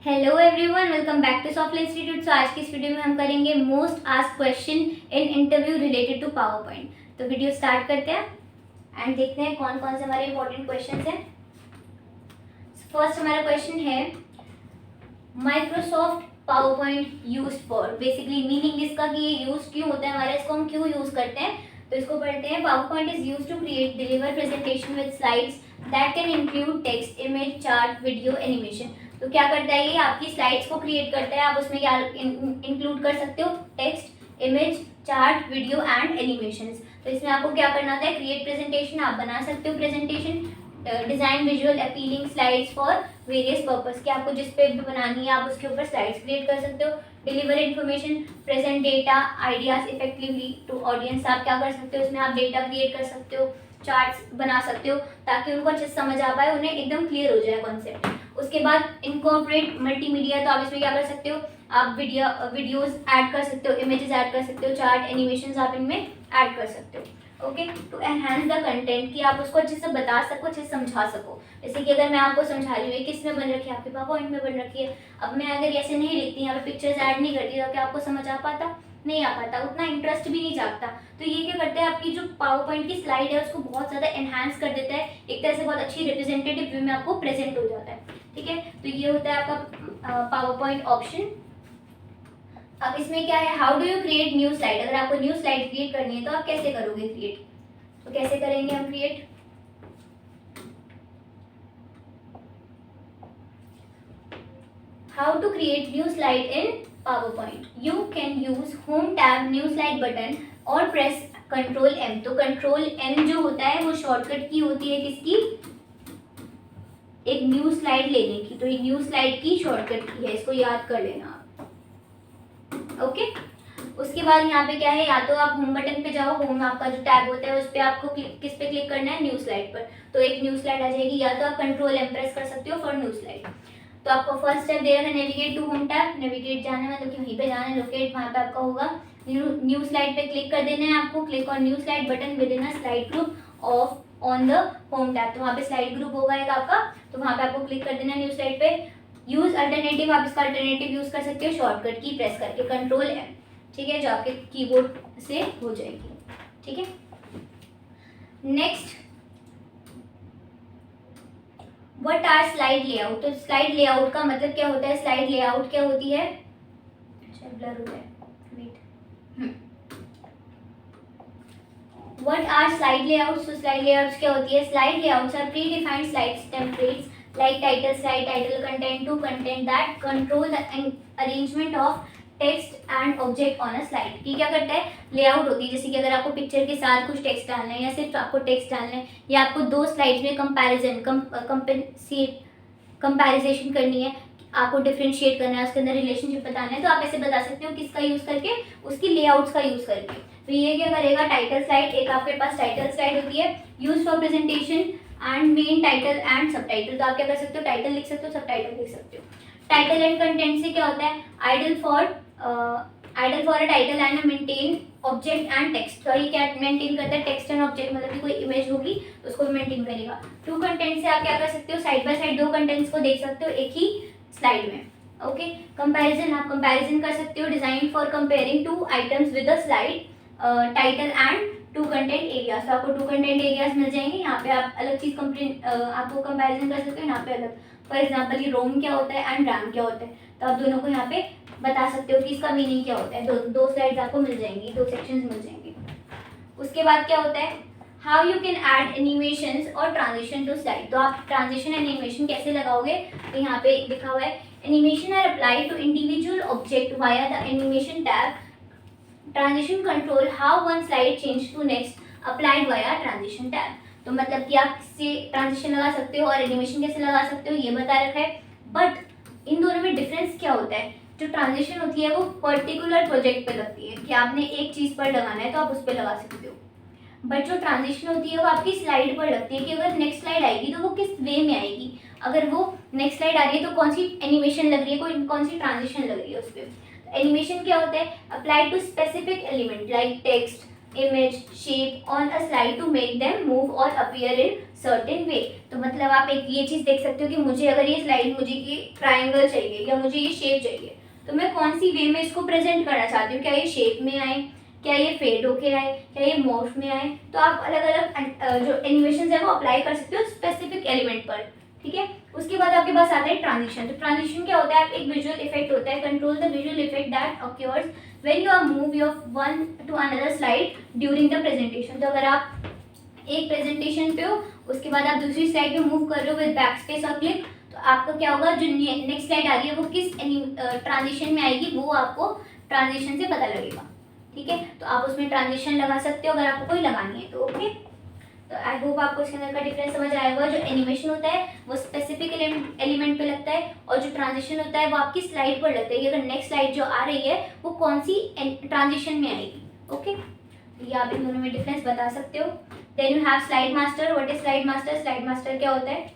Hello everyone, welcome back to software institute. आज की इस वीडियो में हम करेंगे most asked question in interview related to PowerPoint. तो वीडियो स्टार्ट करते हैं एंड देखते हैं कौन कौन से हमारे इंपॉर्टेंट क्वेश्चन हैं। फर्स्ट हमारा क्वेश्चन है Microsoft PowerPoint use for. Basically meaning इसका कि ये यूज क्यों होता है हमारा, इसको हम क्यों यूज करते हैं। तो इसको पढ़ते हैं। PowerPoint is use to create deliver presentation with slides that can include text, image, chart, video, animation. तो क्या करता है ये, आपकी स्लाइड्स को क्रिएट करता है। आप उसमें क्या इंक्लूड कर सकते हो, text, image, chart, video and animations. तो इसमें आपको क्या करना होता है, क्रिएट प्रेजेंटेशन। आप बना सकते हो presentation, design visual appealing slides for various purpose कि आपको जिस पे भी बनानी है आप उसके ऊपर स्लाइड्स क्रिएट कर सकते हो। Deliver information, present data ideas effectively to audience. आप क्या कर सकते हो, इसमें आप डेटा क्रिएट कर सकते हो, चार्ट्स बना सकते हो ताकि उनको अच्छे से समझ आ पाए, उन्हें एकदम क्लियर हो जाए कॉन्सेप्ट। उसके बाद इनकॉर्पोरेट मल्टीमीडिया। तो आप इसमें क्या कर सकते हो, आप वीडियोस ऐड कर सकते हो, इमेजेस ऐड कर सकते हो, चार्ट, एनिमेशंस आप इनमें ऐड कर सकते हो। Okay, to enhance the content कि आप उसको अच्छे से बता सको, अच्छे से समझा सको। जैसे कि अगर मैं आपको समझा रही हूँ किस में बन रखी है, आपके पावर पॉइंट में बन रखी है। अब मैं अगर ऐसे नहीं लिखती, यहाँ पे पिक्चर्स ऐड नहीं करती, तो क्या आपको समझ आ पाता, नहीं आ पाता, उतना इंटरेस्ट भी नहीं जागता। तो ये क्या करता है, आपकी जो पावर पॉइंट की स्लाइड है उसको बहुत ज़्यादा एनहांस कर देता है, एक तरह से बहुत अच्छी रिप्रेजेंटेटिव व्यू में आपको प्रेजेंट हो जाता है। ठीक है, तो ये होता है आपका पावर पॉइंट ऑप्शन। अब इसमें क्या है, how do you create new slide. अगर आपको न्यू स्लाइड क्रिएट करनी है तो आप कैसे करोगे क्रिएट, तो कैसे करेंगे हम create. How to create new slide in PowerPoint. You can use home tab, new slide button और प्रेस कंट्रोल एम। तो कंट्रोल एम जो होता है वो शॉर्टकट की होती है किसकी, एक न्यू स्लाइड लेने की। तो ये न्यू स्लाइड की शॉर्टकट की है, इसको याद कर लेना आप। ओके, उसके बाद यहाँ पे क्या है, या तो आप होम बटन पे जाओ, होम आपका जो टैब होता है उस पर आपको किस पे क्लिक करना है, न्यू स्लाइड पर। तो एक न्यू स्लाइड आ जाएगी, या तो आप कंट्रोल एम प्रेस कर सकते हो फॉर न्यू स्लाइड। तो आपको फर्स्ट स्टेप दे रखा है navigate to home tab. Navigate जाना है मतलब कि वहीं पे जाना है, लोकेट वहाँ पे आपका होगा। न्यू स्लाइड पे क्लिक कर देना है आपको, click on new slide button with in a slide group of on the home tab. तो वहाँ पे स्लाइड ग्रुप होगा एक आपका, तो वहाँ पे आपको क्लिक कर देना है न्यू स्लाइड पे। यूज अल्टरनेटिव, आप इसका अल्टरनेटिव यूज कर सकते हो शॉर्टकट की प्रेस करके, कंट्रोल एम। ठीक है, जो आपके कीबोर्ड से हो जाएगी। ठीक है, next what are slide layout. तो स्लाइड लेआउट का मतलब क्या होता है, स्लाइड लेआउट क्या होती है, अच्छा ब्लर हो गया, wait. What are slide layouts. तो स्लाइड लेआउट्स क्या होती है, slide layouts are pre defined slides templates like title slide, title content to content that control the arrangement of text and object on a slide. की क्या करता है, layout होती है। जैसे कि अगर आपको पिक्चर के साथ कुछ टेक्स्ट डालना है या सिर्फ आपको टेक्स्ट डालना है, या आपको दो स्लाइड्स में कंपैरिजन करनी है, आपको डिफरेंशिएट करना है, उसके अंदर रिलेशनशिप बताना है, तो आप ऐसे बता सकते हो किसका यूज करके, उसकी लेआउट्स का यूज करके। तो ये क्या करेगा, टाइटल स्लाइड, एक आपके पास टाइटल स्लाइड होती है use for presentation and main title and सब टाइटल। तो आप क्या कर सकते हो, टाइटल लिख सकते हो, सब टाइटल लिख सकते हो। टाइटल एंड कंटेंट से क्या होता है, ideal for a title and maintain object and text. तो ये क्या मेंटेन करता है, टेक्स्ट एंड ऑब्जेक्ट, मतलब कि कोई इमेज होगी तो उसको भी मेंटेन करेगा। टू कंटेंट से आप क्या कर सकते हो, साइड बाय साइड दो कंटेंट्स को देख सकते हो एक ही स्लाइड में। ओके, कंपैरिजन, आप कंपैरिजन कर सकते हो, design for comparing two items with a slide title and two content areas. तो आपको टू कंटेंट एरियाज मिल जाएंगे, यहाँ पे आप अलग चीज आपको कंपैरिजन कर सकते हो, यहाँ पे अलग। फॉर एग्जांपल ये रोम क्या होता है एंड रैम क्या होता है, तो आप दोनों को यहाँ पे बता सकते हो कि इसका मीनिंग क्या होता है। दो स्लाइड्स आपको मिल जाएंगी, दो सेक्शंस मिल जाएंगे। उसके बाद क्या होता है, how you can add animations और ट्रांजिशन टू स्लाइड। तो आप ट्रांजिशन एनिमेशन कैसे लगाओगे, तो यहाँ पे लिखा हुआ है animation are apply to individual object via the animation tab. Transition control how one slide change to next applied via transition tab. तो मतलब कि आप इससे ट्रांजिशन लगा सकते हो और एनिमेशन कैसे लगा सकते हो ये बता रखा है। बट इन दोनों में डिफरेंस क्या होता है, जो ट्रांजिशन होती है वो पर्टिकुलर प्रोजेक्ट पे लगती है कि आपने एक चीज़ पर लगाना है तो आप उस पर लगा सकते हो। बट जो ट्रांजिशन होती है वो आपकी स्लाइड पर लगती है कि अगर नेक्स्ट स्लाइड आएगी तो वो किस वे में आएगी, अगर वो नेक्स्ट स्लाइड आ रही है तो कौन सी एनिमेशन लग रही है, कौन सी ट्रांजिशन लग रही है उस पर। एनिमेशन क्या होता है, apply to specific element like text, image, shape on a slide to make them move or appear in certain way। तो मतलब आप एक ये चीज़ देख सकते हो कि मुझे अगर ये स्लाइड मुझे ये ट्राइंगल चाहिए या मुझे ये शेप चाहिए, तो मैं कौन सी वे में इसको प्रेजेंट करना चाहती हूँ, क्या ये शेप में आए, क्या ये फेड होके आए, क्या ये मॉर्फ में आए। तो आप अलग अलग जो एनिमेशन है वो अप्लाई कर सकते हो स्पेसिफिक एलिमेंट पर, ठीक है। उसके बाद आपके पास आता है ट्रांजिशन। तो ट्रांजिशन क्या होता है, एक विजुअल इफेक्ट होता है, control the visual effect that occurs when you are move your one to another slide during the presentation. तो अगर आप एक प्रेजेंटेशन पे हो, उसके बाद आप दूसरी स्लाइड पे मूव कर रहे हो विद बैक स्पेस और क्लिक, तो आपका क्या होगा, जो नेक्स्ट स्लाइड आ रही है वो किस ट्रांजिशन में आएगी वो आपको ट्रांजिशन से पता लगेगा, ठीक है। तो आप उसमें ट्रांजिशन लगा सकते हो अगर आपको कोई लगानी है तो, ओके। तो आई होप आपको इसके अंदर का डिफरेंस समझ आया होगा। जो एनिमेशन होता है वो स्पेसिफिक एलिमेंट पे लगता है, और जो ट्रांजिशन होता है वो आपकी स्लाइड पर लगता है कि अगर नेक्स्ट स्लाइड जो आ रही है वो कौन सी ट्रांजिशन में आएगी, ओके। ये आप इन दोनों में डिफरेंस बता सकते हो। Then you have slide master. What is slide master? Slide master क्या होता है?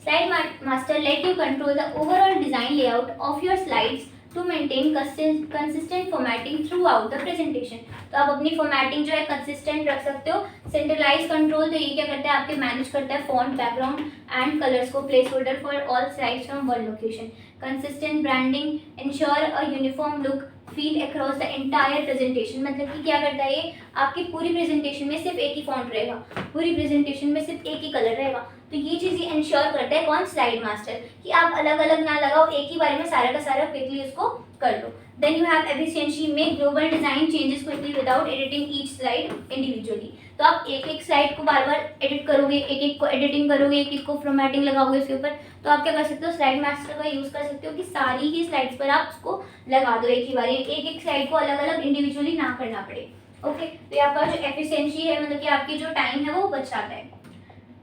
Slide master let you control the overall design layout of your slides to maintain consistent formatting throughout the presentation. तो आप अपनी formatting जो है consistent रख सकते हो। सेंट्रलाइज कंट्रोल, तो ये क्या करता है, आपके मैनेज करता है फॉन्ट, बैकग्राउंड एंड कलर्स को, place holder for all slides from one location. Consistent branding, ensure a uniform look feel across the entire presentation. मतलब कि क्या करता है ये, आपकी पूरी प्रेजेंटेशन में सिर्फ एक ही फॉन्ट रहेगा, पूरी प्रेजेंटेशन में सिर्फ एक ही कलर रहेगा। तो ये चीज़ ये इंश्योर करता है कौन? स्लाइड मास्टर, कि आप अलग अलग ना लगाओ, एक ही बारे में सारा का सारा क्विकली उसको कर लो। Then you have efficiency, make global design changes quickly without editing each slide individually. तो आप एक एक स्लाइड को बार बार एडिट करोगे, एक एक को एडिटिंग करोगे, एक एक को फॉर्मेटिंग लगाओगे उसके ऊपर, तो आप क्या कर सकते हो, स्लाइड मास्टर का यूज़ कर सकते हो कि सारी ही स्लाइड्स पर आप उसको लगा दो एक ही बार, एक एक स्लाइड को अलग अलग इंडिविजुअली ना करना पड़े, ओके। तो ये आपका जो एफिशिएंसी है, मतलब कि आपकी जो टाइम है वो बच जाता है।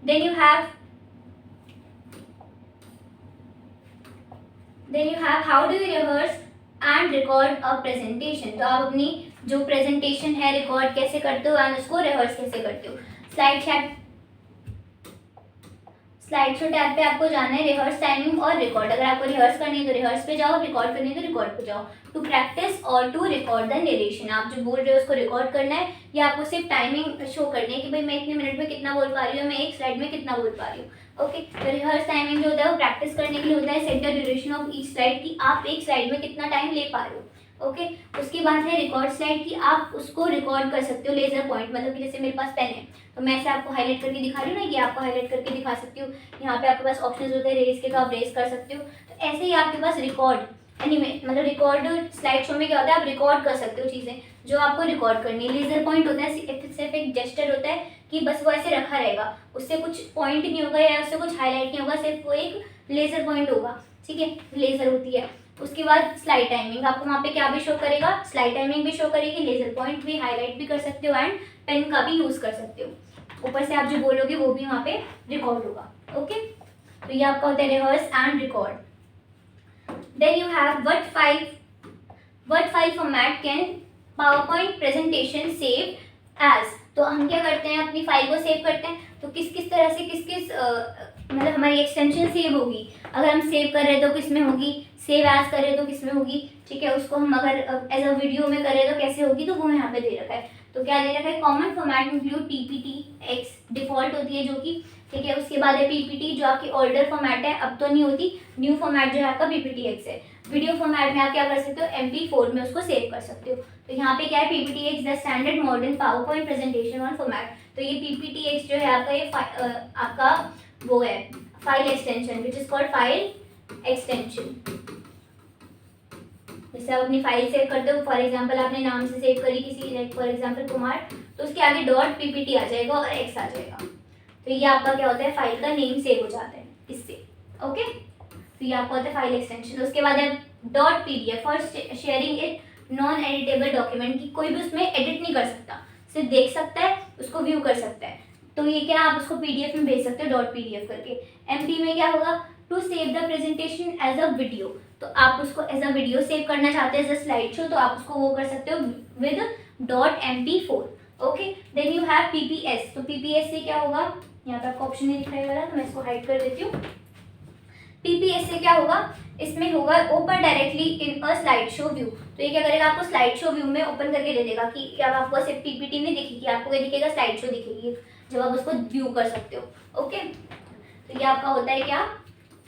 Then you have how do you rehearse and record a presentation. तो आप अपनी जो प्रेजेंटेशन है रिकॉर्ड कैसे करते हो एंड उसको रिहर्स कैसे करते हो। स्लाइड शो टैब पे आपको जाना है, रिहर्स टाइमिंग और रिकॉर्ड। अगर आपको रिहर्स करनी है तो रिहर्स पे जाओ, रिकॉर्ड करनी है तो रिकॉर्ड पे जाओ। टू प्रैक्टिस और टू रिकॉर्ड द नरेशन, आप जो बोल रहे हो उसको रिकॉर्ड करना है, या आपको सिर्फ टाइमिंग शो करनी है कि भाई मैं इतने मिनट में कितना बोल पा रही हूँ, मैं एक स्लाइड में कितना बोल पा रही हूँ, ओके। तो रिहर्स टाइमिंग जो होता है वो प्रैक्टिस करने के लिए होता है, set the duration of each slide, कि आप एक स्लाइड में कितना टाइम ले पा रहे हो, ओके। उसके बाद है रिकॉर्ड स्लाइड, कि आप उसको रिकॉर्ड कर सकते हो लेजर पॉइंट, मतलब कि जैसे मेरे पास पेन है तो मैं ऐसे आपको हाईलाइट करके दिखा रही हूँ ना, ये आपको हाईलाइट करके दिखा सकती हूँ। यहाँ पे आपके पास ऑप्शंस होते हैं रेज के, तो आप रेज कर सकते हो। तो ऐसे ही आपके पास रिकॉर्ड मतलब रिकॉर्ड स्लाइड शो में क्या होता है, आप रिकॉर्ड कर सकते हो चीज़ें जो आपको रिकॉर्ड करनी है। लेजर पॉइंट होता है सिर्फ एक जेस्चर होता है कि बस वो ऐसे रखा रहेगा, उससे कुछ पॉइंट नहीं होगा या उससे कुछ हाईलाइट नहीं होगा, सिर्फ वो एक लेजर पॉइंट होगा, ठीक है, लेजर होती है। उसके बाद स्लाइड टाइमिंग, आपको वहाँ पे क्या भी शो करेगा, स्लाइड टाइमिंग भी शो करेगी, लेजर पॉइंट भी, हाईलाइट भी कर सकते हो एंड पेन का भी यूज़ कर सकते हो। ऊपर से आप जो बोलोगे वो भी वहाँ पे रिकॉर्ड होगा, ओके। तो ये आपका होता है rehearse and record. Then you have word file format can PowerPoint presentation save as. तो हम क्या करते हैं, अपनी फाइल को सेव करते हैं, तो किस किस तरह से किस मतलब हमारी एक्सटेंशन सेव होगी। अगर हम सेव कर रहे हैं तो किस में होगी, सेव एज कर रहे हैं तो किस में होगी, ठीक है। उसको हम अगर एज अ वीडियो में कर रहे हैं तो कैसे होगी, तो वो यहाँ पे दे रखा है। तो क्या दे रखा है, common format include PPT-X default होती है जो कि, ठीक है। उसके बाद है PPT जो आपकी ओल्डर फॉर्मेट है, अब तो नहीं होती, न्यू फॉर्मेट जो है आपका PPT-X है। वीडियो फॉर्मेट में आप क्या कर सकते हो, MP4 में उसको सेव कर सकते हो। तो यहाँ पे क्या है, PPT-X the standard modern PowerPoint presentation on format. तो ये PPT-X जो है आपका, ये आपका वो है file extension which is called file extension. जैसे आप अपनी फाइल सेव करते हो, फॉर एग्जांपल आपने नाम से सेव करी किसी, लाइक फॉर एग्जांपल कुमार, तो उसके आगे .ppt आ जाएगा और x आ जाएगा। तो ये आपका क्या होता है, फाइल का नेम सेव हो जाता है इससे, ओके। तो ये आपका होता है फाइल एक्सटेंशन। उसके बाद है .pdf for sharing it non editable document, की कोई भी उसमें एडिट नहीं कर सकता, सिर्फ देख सकता है, उसको व्यू कर सकता है। तो ये क्या, आप उसको PDF में भेज सकते हो .pdf करके। MP में क्या होगा, to save the presentation as a video. तो आप उसको एज अ वीडियो सेव करना चाहते हैं एज अ स्लाइड शो, तो आप उसको वो कर सकते हो with .mp4, okay. Then you have PPS। तो PPS से क्या होगा, यहाँ पे आपको ऑप्शन नहीं दिखाई दे रहा, तो मैं इसको हाइड कर देती हूँ। PPS से क्या होगा, इसमें होगा open directly in a slide show view. तो ये क्या करेगा, आपको स्लाइड शो व्यू में ओपन करके दे देगा कि अब आपको सिर्फ पीपीटी नहीं दिखेगी, आपको क्या दिखेगा, स्लाइड शो दिखेगी जब आप उसको व्यू कर सकते हो। ओके, तो ये आपका होता है क्या,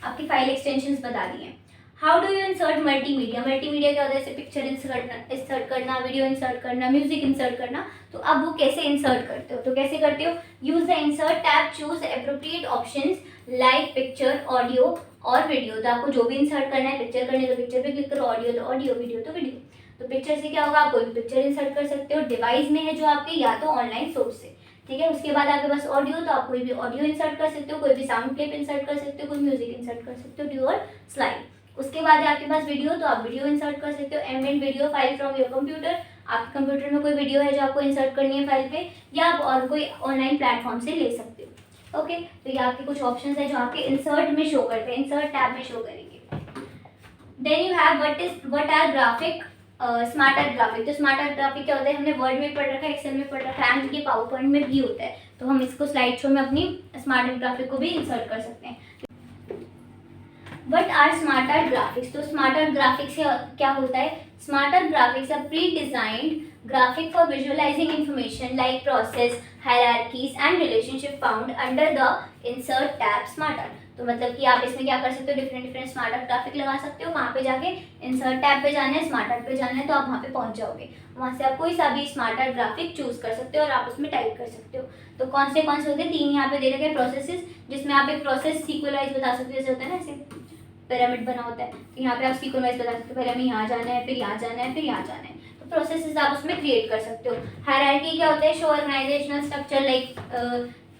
आपकी फाइल एक्सटेंशंस बता दी हैं। How do you insert multimedia, multimedia क्या होता है, जैसे पिक्चर इंसर्ट करना, वीडियो इंसर्ट करना, म्यूजिक इंसर्ट करना, तो अब वो कैसे इंसर्ट करते हो, तो कैसे करते हो, use the insert tab, choose appropriate options like picture, audio और वीडियो। तो आपको जो भी इंसर्ट करना है, पिक्चर करनी है तो पिक्चर पे क्लिक करो, ऑडियो तो ऑडियो, वीडियो तो वीडियो। तो पिक्चर से क्या होगा, आप कोई भी पिक्चर इंसर्ट कर सकते हो, डिवाइस में है जो आपके, या तो ऑनलाइन सोर्स से, ठीक है। उसके बाद आपके पास ऑडियो, तो आप कोई भी ऑडियो इंसर्ट कर सकते हो, कोई भी साउंड क्लिप इंसर्ट कर सकते हो, कोई म्यूजिक इंसर्ट कर सकते हो, डू और स्लाइड। उसके बाद है आपके पास वीडियो, तो आप वीडियो इंसर्ट कर सकते हो, embed video file from your computer, आपके कंप्यूटर में कोई वीडियो है जो आपको इंसर्ट करनी है फाइल पे, या आप और कोई ऑनलाइन प्लेटफॉर्म से ले सकते हो। ओके, तो ये आपके कुछ ऑप्शंस है जो आपके इंसर्ट में शो करते हैं, इंसर्ट टैब में शो करेंगे। Then you have what are graphic, smart art graphic. तो स्मार्ट आर्ट ग्राफिक क्या होता है, हमने वर्ड में पढ़ रखा है, एक्सेल में पढ़ रखा है, एंड ये पावर पॉइंट में भी होता है, तो हम इसको स्लाइड शो में अपनी स्मार्ट आर्ट ग्राफिक को भी इंसर्ट कर सकते हैं। What are smart art graphics? तो स्मार्ट आर्ट ग्राफिक्स क्या होता है, smart art graphics are pre designed graphic for visualizing information like process, hierarchies and relationship found under the insert tab smart art। तो मतलब कि आप इसमें क्या कर सकते हो, डिफरेंट स्मार्ट आर्ट ग्राफिक लगा सकते हो, वहाँ पे जाके इंसर्ट टैब पे जाना है, स्मार्ट आर्ट पे जाना है, तो आप वहाँ पे पहुँच जाओगे, वहाँ से आप कोई सा भी स्मार्ट आर्ट ग्राफिक चूज कर सकते हो और आप उसमें टाइप कर सकते हो। तो कौन से होते हैं, 3 यहाँ पे दे रखे हैं प्रोसेसेस, जिसमें आप एक प्रोसेस सीक्वल वाइज बता सकते हो, जैसे होता है ना ऐसे पिरामिड बना होता है, तो यहाँ पे आप सीक्वेंस वाइज बता सकते हो, पहले हमें यहाँ जाना है, फिर यहाँ जाना है, फिर यहाँ जाना है, तो प्रोसेसेस आप उसमें क्रिएट कर सकते हो। हायरार्की क्या होता है, show organizational structure like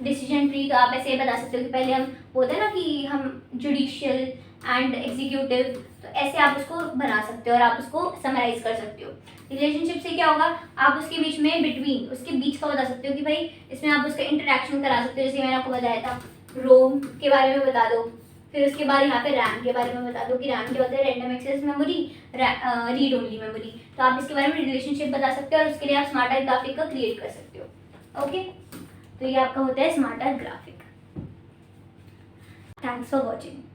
decision tree. तो आप ऐसे बता सकते हो कि पहले हम बोलते हैं ना कि हम जुडिशियल एंड एग्जीक्यूटिव, तो ऐसे आप उसको बना सकते हो और आप उसको समराइज कर सकते हो। रिलेशनशिप से क्या होगा, आप उसके बीच में बिटवीन, उसके बीच का बता सकते हो कि भाई इसमें आप उसका इंटरेक्शन करा सकते हो, जैसे मैंने आपको बताया था रोम के बारे में बता दो, फिर उसके बाद यहाँ पे रैम के बारे में बता दो कि रैम क्या होता है, random access memory, read only memory. तो आप इसके बारे में रिलेशनशिप बता सकते हो और उसके लिए आप स्मार्ट आर्ट ग्राफिक का क्रिएट कर सकते हो। ओके, तो ये आपका होता है smart art graphic. Thanks for watching.